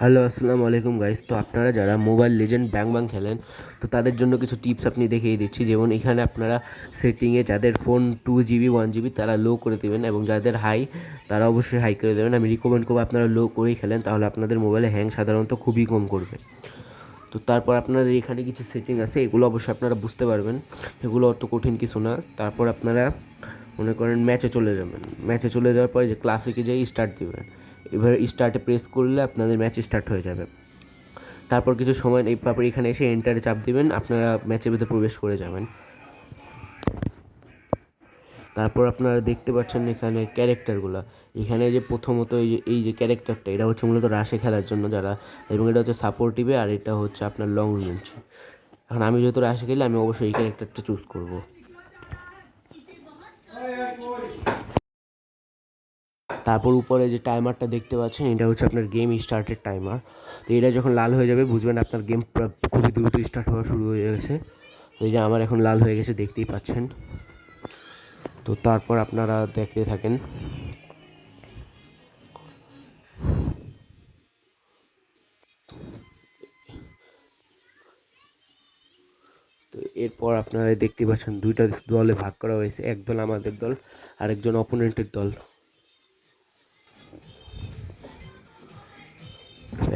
Hello, আসসালামু আলাইকুম guys. তো আপনারা যারা মোবাইল লিজেন্ড ব্যাং খেলেন, তো তাদের জন্য কিছু টিপস আপনি দেখিয়ে দিচ্ছি। যেমন এখানে আপনারা সেটিংয়ে যাদের ফোন 2 GB 1 GB তারা লো করে দেবেন, এবং যাদের হাই তারা অবশ্যই হাই করে দেবেন। আমি রিকমেন্ড করবো আপনারা লো করেই খেলেন, তাহলে আপনাদের মোবাইলে হ্যাং সাধারণত খুবই কম করবে। তো তারপর আপনাদের এখানে কিছু সেটিং আছে, এগুলো অবশ্যই আপনারা বুঝতে পারবেন, এগুলো অত কঠিন কিছু না। তারপর আপনারা মনে করেন ম্যাচে চলে যাবেন, ম্যাচে চলে যাওয়ার পরে যে ক্লাসিকে যেয়ে স্টার্ট দেবেন, এবার স্টার্টে প্রেস করলে আপনাদের ম্যাচ স্টার্ট হয়ে যাবে। তারপর কিছু সময় তারপর এখানে এসে এন্টারে চাপ দিবেন, আপনারা ম্যাচের ভিতরে প্রবেশ করে যাবেন। তারপর আপনারা দেখতে পাচ্ছেন এখানে ক্যারেক্টারগুলো। এখানে যে প্রথমত এই যে ক্যারেক্টারটা, এটা হচ্ছে মূলত রাশে খেলার জন্য যারা, এবং এটা হচ্ছে সাপোর্টিভে, আর এটা হচ্ছে আপনার লং রেঞ্জ। এখন আমি যেহেতু রাশে খেলি, আমি অবশ্যই এই ক্যারেক্টারটা চুজ করব। তারপর উপরে যে টাইমারটা দেখতে পাচ্ছেন, এটা হচ্ছে আপনার গেম স্টার্টের টাইমার। তো এটা যখন লাল হয়ে যাবে বুঝবেন আপনার গেম খুবই দ্রুত স্টার্ট হওয়া শুরু হয়ে গেছে। তো এই যে আমার এখন লাল হয়ে গেছে, দেখতেই পাচ্ছেন। তো তারপর আপনারা দেখতে থাকেন। তো এরপর আপনারা দেখতে পাচ্ছেন দুইটা দলে ভাগ করা হয়েছে, এক দল আমাদের দল, আরেকজন অপোনেন্টের দল।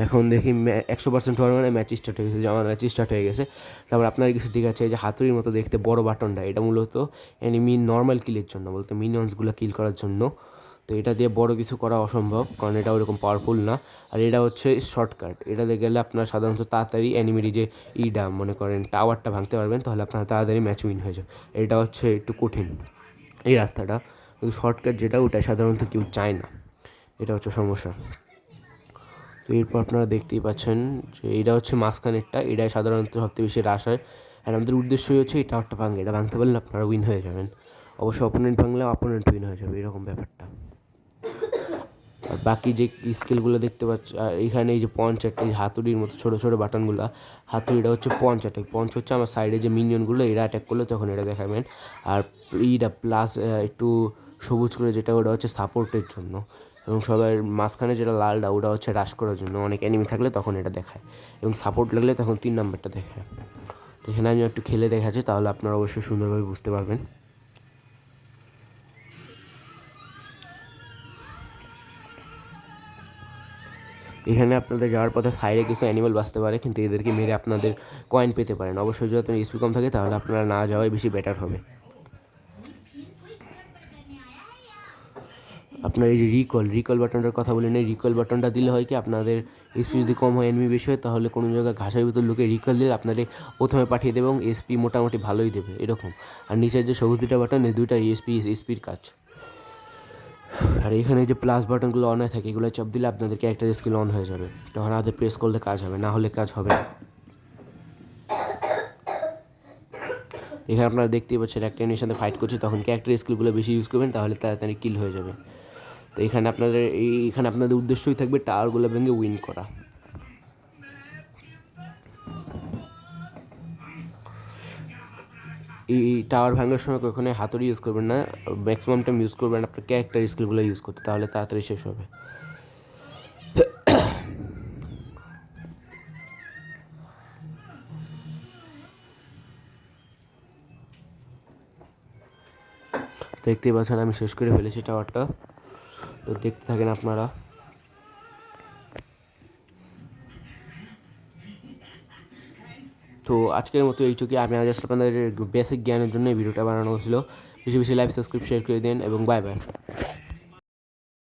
এখন দেখি 100% হওয়ার মানে ম্যাচ স্টার্ট হয়ে গেছে, যে আমার ম্যাচ স্টার্ট হয়ে গেছে। তারপর আপনার কিছু দিক আছে, এই যে হাতুড়ির মতো দেখতে বড় বাটনটা, এটা মূলত এনিমি নর্মাল কিলের জন্য, বলতে মিনিয়ন্সগুলো কিল করার জন্য। তো এটা দিয়ে বড় কিছু করা অসম্ভব, কারণ এটা ওরকম পাওয়ারফুল না। আর এটা হচ্ছে শর্টকাট, এটা দিয়ে গেলে আপনার সাধারণত তাড়াতাড়ি এনিমির যে মনে করেন টাওয়ারটা ভাঙতে পারবেন, তাহলে আপনার তাড়াতাড়ি ম্যাচ উইন হয়ে যায়। এটা হচ্ছে একটু কঠিন এই রাস্তাটা, কিন্তু শর্টকাট যেটা ওটা সাধারণত কেউ চায় না, এটা হচ্ছে সমস্যা। তো এরপর আপনারা দেখতেই পাচ্ছেন যে এটা হচ্ছে মাঝখানেরটা, এটাই সাধারণত সবথেকে বেশি রাশ হয়। আর আমাদের উদ্দেশ্যই হচ্ছে এই টাওয়ারটা ভাঙে, এটা ভাঙতে পারলে আপনারা উইন হয়ে যাবেন। অবশ্যই অপোনেন্ট ভাঙলে অপোনেন্ট উইন হয়ে যাবে, এরকম ব্যাপারটা। আর বাকি যে স্কিলগুলো দেখতে পাচ্ছি, আর এখানে এই যে পঞ্চ অ্যাটাক, এই হাতুড়ির মতো ছোটো ছোটো বাটনগুলো, হাতুড়িটা হচ্ছে পঞ্চ অ্যাটাক। পঞ্চ হচ্ছে আমার সাইডে যে মিনিয়নগুলো এরা অ্যাটাক করলে তখন এটা দেখাবেন। আর এইটা প্লাস একটু সবুজ করে যেটা, ওটা হচ্ছে সাপোর্টের জন্য। এবং সবার মাঝখানে যেটা লালটা, ওটা হচ্ছে হ্রাস করার জন্য, অনেক এনিমি থাকলে তখন এটা দেখায়, এবং সাপোর্ট লাগলে তখন 3 নাম্বারটা দেখায়। তো এখানে আমি একটু খেলে দেখাচ্ছি, তাহলে আপনারা অবশ্যই সুন্দরভাবে বুঝতে পারবেন। এখানে আপনাদের যাওয়ার পথে সাইডে কিছু অ্যানিমাল বাঁচতে পারে, কিন্তু এদেরকে মেরে আপনাদের কয়েন পেতে পারেন। অবশ্যই যদি আপনার স্পিড কম থাকে, তাহলে আপনারা না যাওয়াই বেশি বেটার হবে। আপনার এই যে রিকল বাটনটার কথা বলেন, এই রিকল বাটনটা দিলে হয় কি, আপনাদের এসপি যদি কম হয়, এনিমি বেশি হয়, তাহলে কোনো জায়গায় ঘাসের ভিতর লুকিয়ে রিকল দিলে আপনাদের প্রথমে পাঠিয়ে দেবে, এবং এসপি মোটামুটি ভালোই দেবে এরকম। আর নিচের যে সবুজ দুটা বাটন, এই দুইটা এসপির কাজ। আর এখানে যে প্লাস বাটনগুলো অন হয়ে থাকে, এগুলো চাপ দিলে আপনাদের ক্যারেক্টার স্কিল অন হয়ে যাবে, তখন হাতে প্রেস করলে কাজ হবে, না হলে কাজ হবে না। এখানে আপনারা দেখতেই পাচ্ছেন একটা এনিমির সাথে ফাইট করছে, তখন ক্যারেক্টার স্কিলগুলো বেশি ইউজ করবেন, তাহলে তাড়াতাড়ি কিল হয়ে যাবে। তো এখানে আপনাদের উদ্দেশ্যই থাকবে টাওয়ারগুলো ভেঙে উইন করা। এই টাওয়ার ভাঙার সময় কখনো হাতুড়ি ইউজ করবেন না, ম্যাক্সিমাম টাইম ইউজ করবেন আপনার ক্যারেক্টার স্কিলগুলো ইউজ করতে, তাহলে তাড়াতাড়ি শেষ হবে। দেখতেই পাচ্ছেন আমি শেষ করে ফেলেছি টাওয়ারটা। তো দেখতে থাকেন আপনারা। তো আজকের মতো এইটুকুই, আমি জাস্ট আপনাদের বেসিক জ্ঞানের জন্য এই ভিডিওটা বানানো হয়েছিল। বেশি বেশি লাইভ সাবস্ক্রাইব শেয়ার করে দিন, এবং বাই বাই।